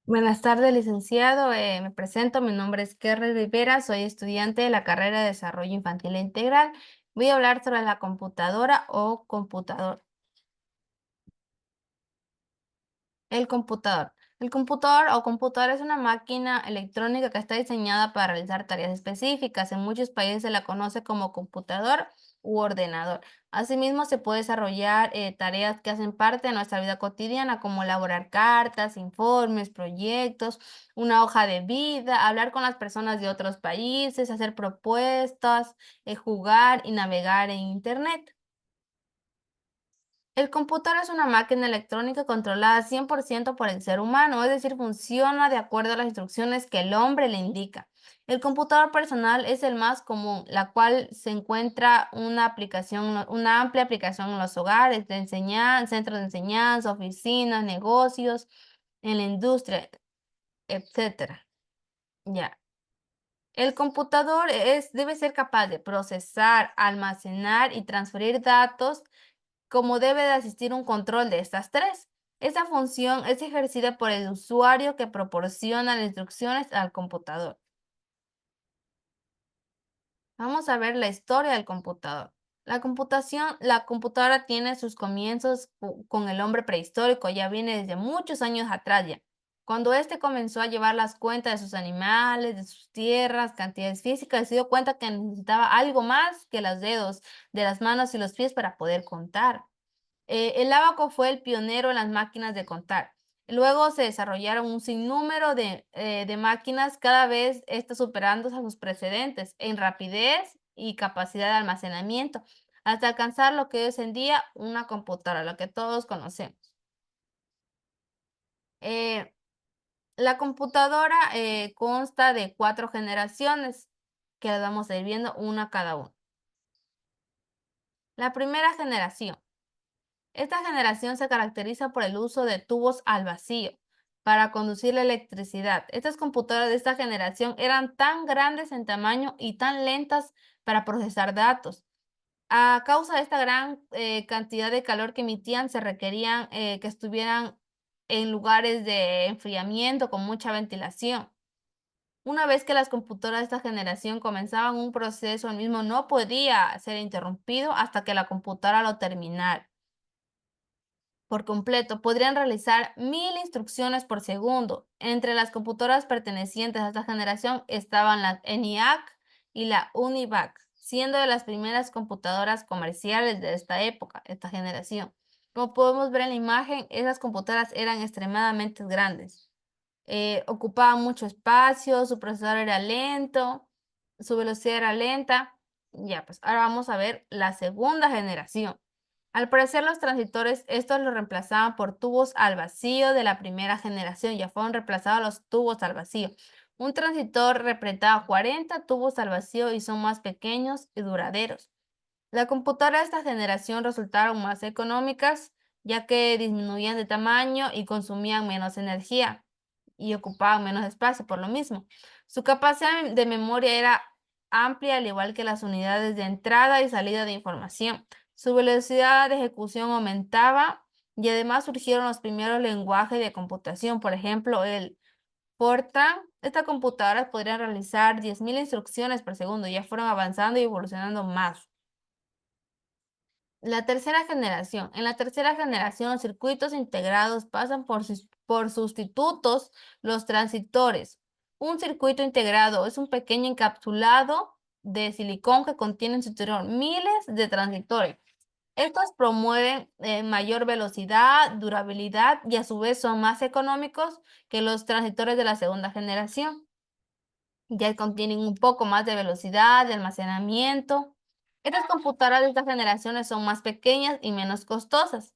Buenas tardes, licenciado. Me presento, mi nombre es Kerry Rivera, soy estudiante de la carrera de Desarrollo Infantil e Integral. Voy a hablar sobre la computadora o computador. El computador. El computador o computadora es una máquina electrónica que está diseñada para realizar tareas específicas. En muchos países se la conoce como computador u ordenador. Asimismo, se puede desarrollar tareas que hacen parte de nuestra vida cotidiana, como elaborar cartas, informes, proyectos, una hoja de vida, hablar con las personas de otros países, hacer propuestas, jugar y navegar en Internet. El computador es una máquina electrónica controlada 100% por el ser humano, es decir, funciona de acuerdo a las instrucciones que el hombre le indica. El computador personal es el más común, la cual se encuentra una amplia aplicación en los hogares, de enseñanza, centros de enseñanza, oficinas, negocios, en la industria, etcétera. Ya. El computador debe ser capaz de procesar, almacenar y transferir datos como debe de asistir un control de estas tres. Esa función es ejercida por el usuario que proporciona las instrucciones al computador. Vamos a ver la historia del computador. La computadora tiene sus comienzos con el hombre prehistórico, ya viene desde muchos años atrás ya. Cuando éste comenzó a llevar las cuentas de sus animales, de sus tierras, cantidades físicas, se dio cuenta que necesitaba algo más que los dedos de las manos y los pies para poder contar. El ábaco fue el pionero en las máquinas de contar. Luego se desarrollaron un sinnúmero de máquinas, cada vez estas superando a sus precedentes en rapidez y capacidad de almacenamiento, hasta alcanzar lo que es hoy en día una computadora, lo que todos conocemos. Eh, la computadora consta de 4 generaciones, que las vamos a ir viendo una cada una. La primera generación. Esta generación se caracteriza por el uso de tubos al vacío para conducir la electricidad. Estas computadoras de esta generación eran tan grandes en tamaño y tan lentas para procesar datos. A causa de esta gran cantidad de calor que emitían, se requerían que estuvieran en lugares de enfriamiento con mucha ventilación. Una vez que las computadoras de esta generación comenzaban un proceso, el mismo no podía ser interrumpido hasta que la computadora lo terminara por completo. Podrían realizar 1000 instrucciones por segundo. Entre las computadoras pertenecientes a esta generación estaban la ENIAC y la UNIVAC, siendo de las primeras computadoras comerciales de esta época, esta generación. Como podemos ver en la imagen, esas computadoras eran extremadamente grandes. Ocupaban mucho espacio, su procesador era lento, su velocidad era lenta. Ya, pues ahora vamos a ver la segunda generación. Al parecer los transistores, estos los reemplazaban por tubos al vacío de la primera generación, ya fueron reemplazados los tubos al vacío. Un transistor representaba 40 tubos al vacío y son más pequeños y duraderos. Las computadoras de esta generación resultaron más económicas, ya que disminuían de tamaño y consumían menos energía y ocupaban menos espacio por lo mismo. Su capacidad de memoria era amplia, al igual que las unidades de entrada y salida de información. Su velocidad de ejecución aumentaba y además surgieron los primeros lenguajes de computación, por ejemplo, el Fortran. Estas computadoras podrían realizar 10.000 instrucciones por segundo, ya fueron avanzando y evolucionando más. La tercera generación. En la tercera generación, los circuitos integrados pasan por sustitutos los transistores. Un circuito integrado es un pequeño encapsulado de silicón que contiene en su interior miles de transistores. Estos promueven mayor velocidad, durabilidad y a su vez son más económicos que los transistores de la segunda generación. Ya contienen un poco más de velocidad, de almacenamiento. Estas computadoras de estas generaciones son más pequeñas y menos costosas.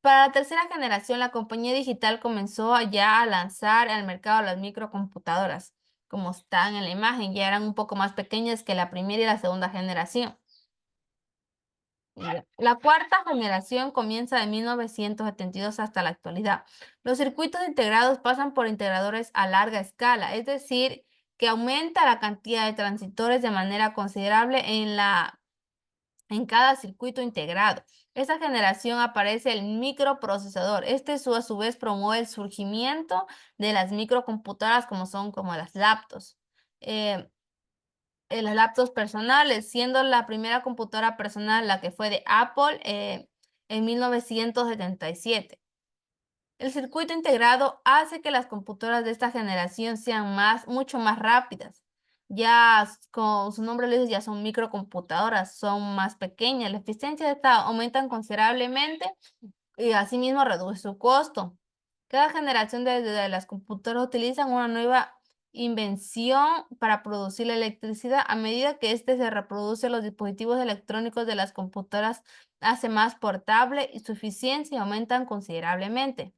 Para la tercera generación, la compañía digital comenzó ya a lanzar al mercado las microcomputadoras, como están en la imagen, ya eran un poco más pequeñas que la primera y la segunda generación. Ya. La cuarta generación comienza de 1972 hasta la actualidad. Los circuitos integrados pasan por integradores a larga escala, es decir, que aumenta la cantidad de transistores de manera considerable en cada circuito integrado. Esta generación aparece el microprocesador. Este a su vez promueve el surgimiento de las microcomputadoras como las laptops. Eh, las laptops personales, siendo la primera computadora personal la que fue de Apple en 1977. El circuito integrado hace que las computadoras de esta generación sean mucho más rápidas. Con su nombre lo dice, ya son microcomputadoras, son más pequeñas. La eficiencia de esta aumentan considerablemente y asimismo reduce su costo. Cada generación de las computadoras utilizan una nueva invención para producir la electricidad. A medida que éste se reproduce, los dispositivos electrónicos de las computadoras hace más portable y su eficiencia aumentan considerablemente.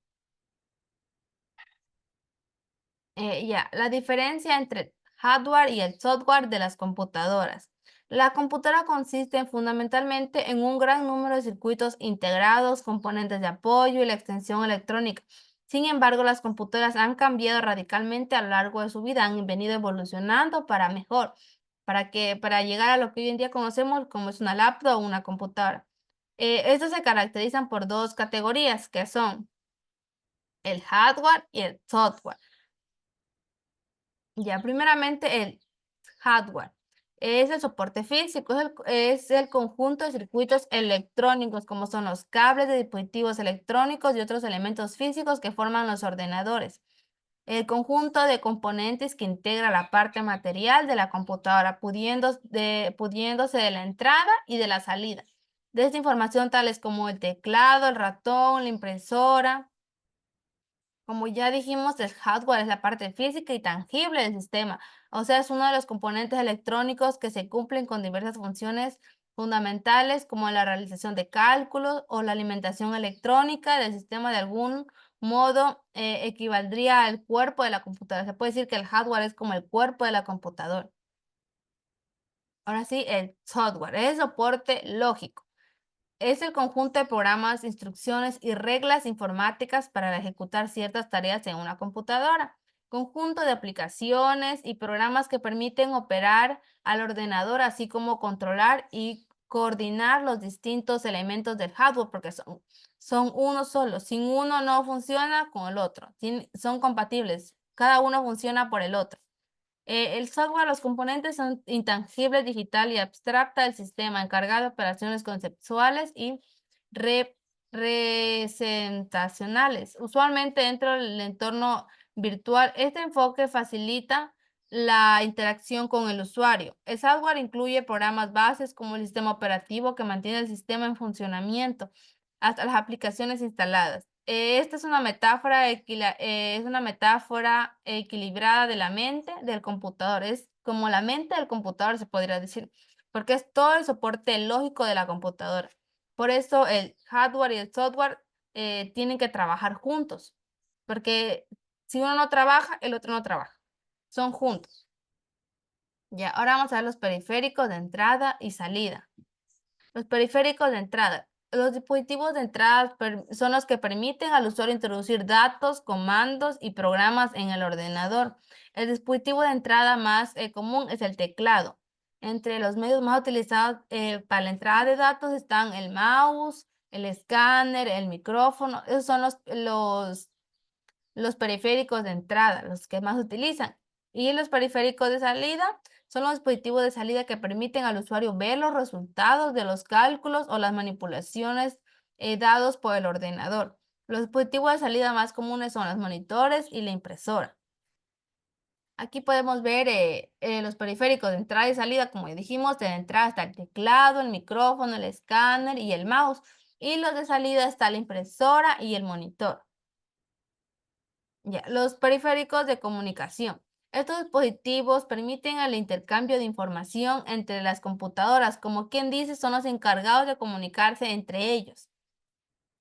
La diferencia entre el hardware y el software de las computadoras. La computadora consiste fundamentalmente en un gran número de circuitos integrados, componentes de apoyo y la extensión electrónica. Sin embargo, las computadoras han cambiado radicalmente a lo largo de su vida, han venido evolucionando para mejor, para llegar a lo que hoy en día conocemos como es una laptop o una computadora. Estos se caracterizan por dos categorías, que son el hardware y el software. Primeramente el hardware. Es el soporte físico, es el conjunto de circuitos electrónicos, como son los cables de dispositivos electrónicos y otros elementos físicos que forman los ordenadores. El conjunto de componentes que integra la parte material de la computadora, pudiéndose de la entrada y de la salida. De esta información, tales como el teclado, el ratón, la impresora. Como ya dijimos, el hardware es la parte física y tangible del sistema, o sea, es uno de los componentes electrónicos que se cumplen con diversas funciones fundamentales como la realización de cálculos o la alimentación electrónica del sistema de algún modo equivaldría al cuerpo de la computadora. Se puede decir que el hardware es como el cuerpo de la computadora. Ahora sí, el software es el soporte lógico. Es el conjunto de programas, instrucciones y reglas informáticas para ejecutar ciertas tareas en una computadora. Conjunto de aplicaciones y programas que permiten operar al ordenador, así como controlar y coordinar los distintos elementos del hardware, porque son uno solo. Sin uno no funciona con el otro. Son compatibles. Cada uno funciona por el otro. El software, los componentes son intangibles, digital y abstracta del sistema, encargado de operaciones conceptuales y representacionales. Usualmente dentro del entorno virtual, este enfoque facilita la interacción con el usuario. El software incluye programas bases como el sistema operativo que mantiene el sistema en funcionamiento hasta las aplicaciones instaladas. Esta es una metáfora equilibrada de la mente del computador. Es como la mente del computador, se podría decir, porque es todo el soporte lógico de la computadora. Por eso el hardware y el software tienen que trabajar juntos, porque si uno no trabaja, el otro no trabaja. Son juntos. Ya, ahora vamos a ver los periféricos de entrada y salida. Los periféricos de entrada. Los dispositivos de entrada son los que permiten al usuario introducir datos, comandos y programas en el ordenador. El dispositivo de entrada más común es el teclado. Entre los medios más utilizados para la entrada de datos están el mouse, el escáner, el micrófono. Esos son los periféricos de entrada, los que más utilizan. Y los periféricos de salida son los dispositivos de salida que permiten al usuario ver los resultados de los cálculos o las manipulaciones dados por el ordenador. Los dispositivos de salida más comunes son los monitores y la impresora. Aquí podemos ver los periféricos de entrada y salida, como ya dijimos, de entrada está el teclado, el micrófono, el escáner y el mouse. Y los de salida está la impresora y el monitor. Los periféricos de comunicación. Estos dispositivos permiten el intercambio de información entre las computadoras, como quien dice, son los encargados de comunicarse entre ellos.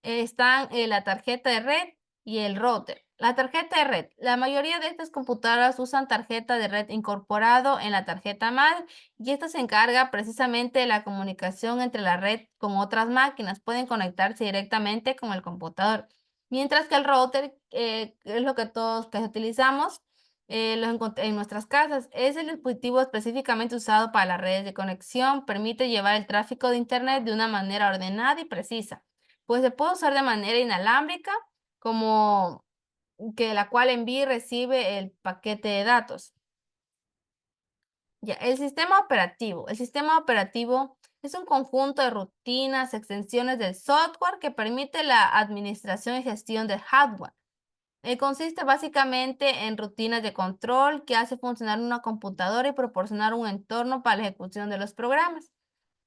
Están la tarjeta de red y el router. La tarjeta de red. La mayoría de estas computadoras usan tarjeta de red incorporado en la tarjeta madre y esta se encarga precisamente de la comunicación entre la red con otras máquinas. Pueden conectarse directamente con el computador. Mientras que el router, es lo que todos utilizamos, En nuestras casas. Es el dispositivo específicamente usado para las redes de conexión. Permite llevar el tráfico de Internet de una manera ordenada y precisa. Pues se puede usar de manera inalámbrica, como que la cual envía y recibe el paquete de datos. Ya, el sistema operativo. El sistema operativo es un conjunto de rutinas, extensiones del software que permite la administración y gestión del hardware. Consiste básicamente en rutinas de control que hace funcionar una computadora y proporcionar un entorno para la ejecución de los programas.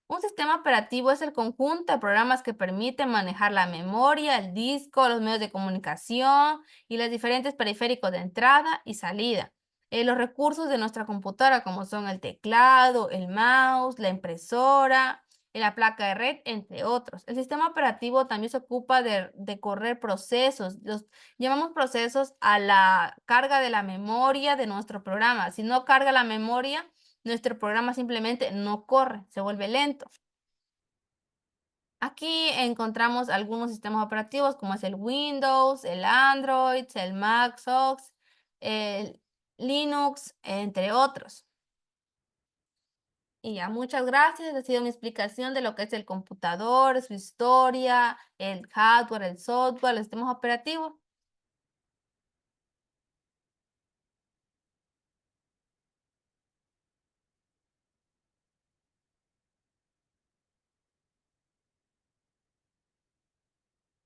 Un sistema operativo es el conjunto de programas que permiten manejar la memoria, el disco, los medios de comunicación y los diferentes periféricos de entrada y salida. Los recursos de nuestra computadora, como son el teclado, el mouse, la impresora, la placa de red, entre otros. El sistema operativo también se ocupa de correr procesos. Los llamamos procesos a la carga de la memoria de nuestro programa. Si no carga la memoria, nuestro programa simplemente no corre, se vuelve lento. Aquí encontramos algunos sistemas operativos como es el Windows, el Android, el Mac OS, el Linux, entre otros. Y ya, muchas gracias. Ha sido mi explicación de lo que es el computador, su historia, el hardware, el software, los sistemas operativos.